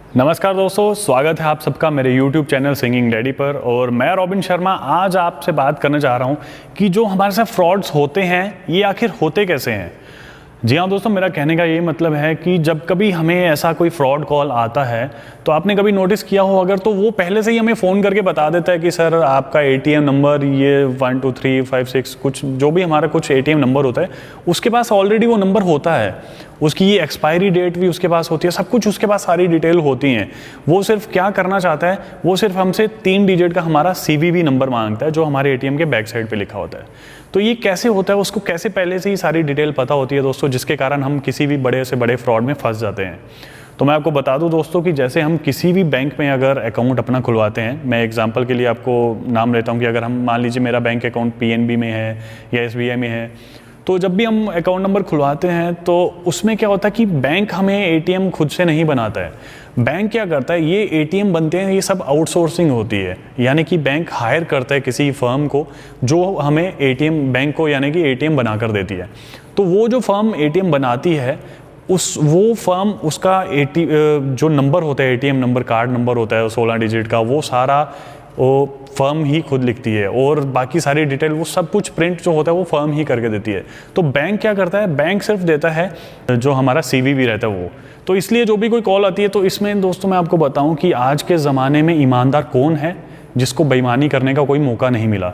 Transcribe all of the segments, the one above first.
नमस्कार दोस्तों, स्वागत है आप सबका मेरे YouTube चैनल सिंगिंग डैडी पर। और मैं रॉबिन शर्मा आज आपसे बात करने जा रहा हूं कि जो हमारे साथ फ्रॉड्स होते हैं ये आखिर होते कैसे हैं। जी हाँ दोस्तों, मेरा कहने का ये मतलब है कि जब कभी हमें ऐसा कोई फ्रॉड कॉल आता है तो आपने कभी नोटिस किया हो अगर, तो वो पहले से ही हमें फ़ोन करके बता देता है कि सर आपका ATM नंबर ये 1 2 3 5 6 कुछ जो भी हमारा कुछ ATM नंबर होता है उसके पास ऑलरेडी वो नंबर होता है, उसकी ये एक्सपायरी डेट भी उसके पास होती है, सब कुछ उसके पास सारी डिटेल होती हैं। वो सिर्फ क्या करना चाहता है, वो सिर्फ हमसे 3 डिजिट का हमारा CVV नंबर मांगता है जो हमारे ATM के बैक साइड पे लिखा होता है। तो ये कैसे होता है, उसको कैसे पहले से ही सारी डिटेल पता होती है दोस्तों, जिसके कारण हम किसी भी बड़े से बड़े फ्रॉड में फंस जाते हैं। तो मैं आपको बता दूं दोस्तों कि जैसे हम किसी भी बैंक में अगर अकाउंट अपना खुलवाते हैं, मैं एग्जांपल के लिए आपको नाम लेता हूं कि अगर हम मान लीजिए मेरा बैंक अकाउंट PNB में है या SBI में है, तो जब भी हम अकाउंट नंबर खुलवाते हैं तो उसमें क्या होता है कि बैंक हमें ATM खुद से नहीं बनाता है। बैंक क्या करता है, ये ATM बनते हैं, ये सब आउटसोर्सिंग होती है, यानी कि बैंक हायर करता है किसी फर्म को जो हमें ATM बैंक को यानी कि ATM बना कर देती है। तो वो जो फर्म ATM बनाती है वो फर्म उसका जो नंबर होता है, ATM नंबर, कार्ड नंबर होता है 16 डिजिट का, वो सारा वो फर्म ही खुद लिखती है और बाकी सारी डिटेल वो सब कुछ प्रिंट जो होता है वो फर्म ही करके देती है। तो बैंक क्या करता है, बैंक सिर्फ देता है जो हमारा CVV रहता है वो। तो इसलिए जो भी कोई कॉल आती है, तो इसमें दोस्तों मैं आपको बताऊं कि आज के ज़माने में ईमानदार कौन है जिसको बेईमानी करने का कोई मौका नहीं मिला,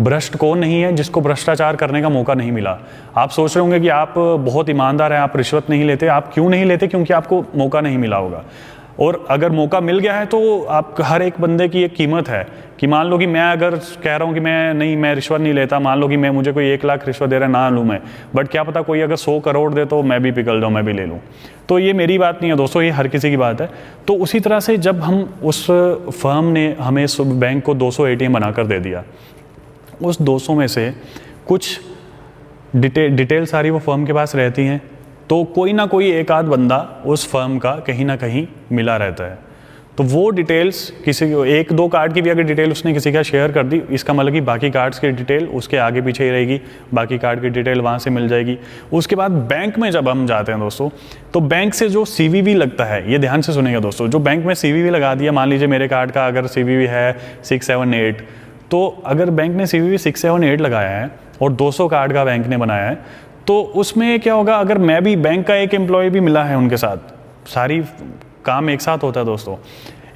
भ्रष्ट कौन नहीं है जिसको भ्रष्टाचार करने का मौका नहीं मिला। आप सोच रहे होंगे कि आप बहुत ईमानदार हैं, आप रिश्वत नहीं लेते। आप क्यों नहीं लेते? क्योंकि आपको मौका नहीं मिला होगा। और अगर मौका मिल गया है तो आप हर एक बंदे की एक कीमत है कि मान लो कि मैं अगर कह रहा हूँ कि मैं रिश्वत नहीं लेता, मान लो कि मुझे कोई 1 लाख रिश्वत दे रहा है, ना लूँ मैं, बट क्या पता कोई अगर 100 करोड़ दे तो मैं भी पिघल जाऊँ, मैं भी ले लूँ। तो ये मेरी बात नहीं है दोस्तों, ये हर किसी की बात है। तो उसी तरह से जब हम उस फर्म ने हमें बैंक को 200 ATM बना कर दे दिया, उस 200 में से कुछ डिटेल सारी वो फर्म के पास रहती हैं, तो कोई ना कोई एक आध बंदा उस फर्म का कहीं ना कहीं मिला रहता है। तो वो डिटेल्स किसी 1-2 कार्ड की भी अगर डिटेल उसने किसी का शेयर कर दी, इसका मतलब कि बाकी कार्ड्स की डिटेल उसके आगे पीछे ही रहेगी, बाकी कार्ड की डिटेल वहाँ से मिल जाएगी। उसके बाद बैंक में जब हम जाते हैं दोस्तों, तो बैंक से जो CVV लगता है, ये ध्यान से सुनेंगे दोस्तों, जो बैंक में CVV लगा दिया, मान लीजिए मेरे कार्ड का अगर CVV है 678, तो अगर बैंक ने CVV 678 लगाया है और 200 कार्ड का बैंक ने बनाया है, तो उसमें क्या होगा, अगर मैं भी बैंक का एक एम्प्लॉय भी मिला है उनके साथ, सारी काम एक साथ होता है दोस्तों।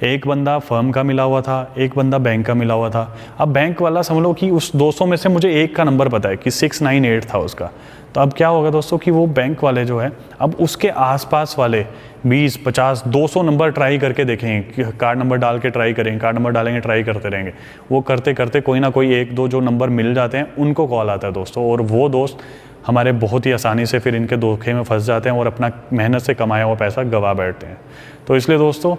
एक बंदा फर्म का मिला हुआ था, एक बंदा बैंक का मिला हुआ था। अब बैंक वाला समझ लो कि उस 200 में से मुझे एक का नंबर पता है कि 698 था उसका। तो अब क्या होगा दोस्तों कि वो बैंक वाले जो है अब उसके आसपास वाले 20, 50, 200 नंबर ट्राई करके देखेंगे, कार्ड नंबर डाल के ट्राई करेंगे, कार्ड नंबर डालेंगे, ट्राई करते रहेंगे। वो करते करते कोई ना कोई 1-2 जो नंबर मिल जाते हैं उनको कॉल आता है दोस्तों, और वो दोस्त हमारे बहुत ही आसानी से फिर इनके धोखे में फंस जाते हैं और अपना मेहनत से कमाया हुआ पैसा गवा बैठते हैं। तो इसलिए दोस्तों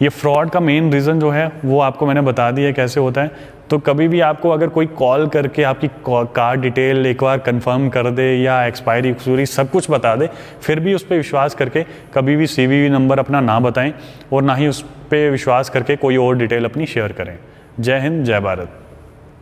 ये फ्रॉड का मेन रीज़न जो है वो आपको मैंने बता दिया कैसे होता है। तो कभी भी आपको अगर कोई कॉल करके आपकी कार्ड डिटेल एक बार कंफर्म कर दे या एक्सपायरी एक्सपायरी सब कुछ बता दे, फिर भी उस पर विश्वास करके कभी भी CVV नंबर अपना ना बताएं और ना ही उस पर विश्वास करके कोई और डिटेल अपनी शेयर करें। जय हिंद, जय भारत।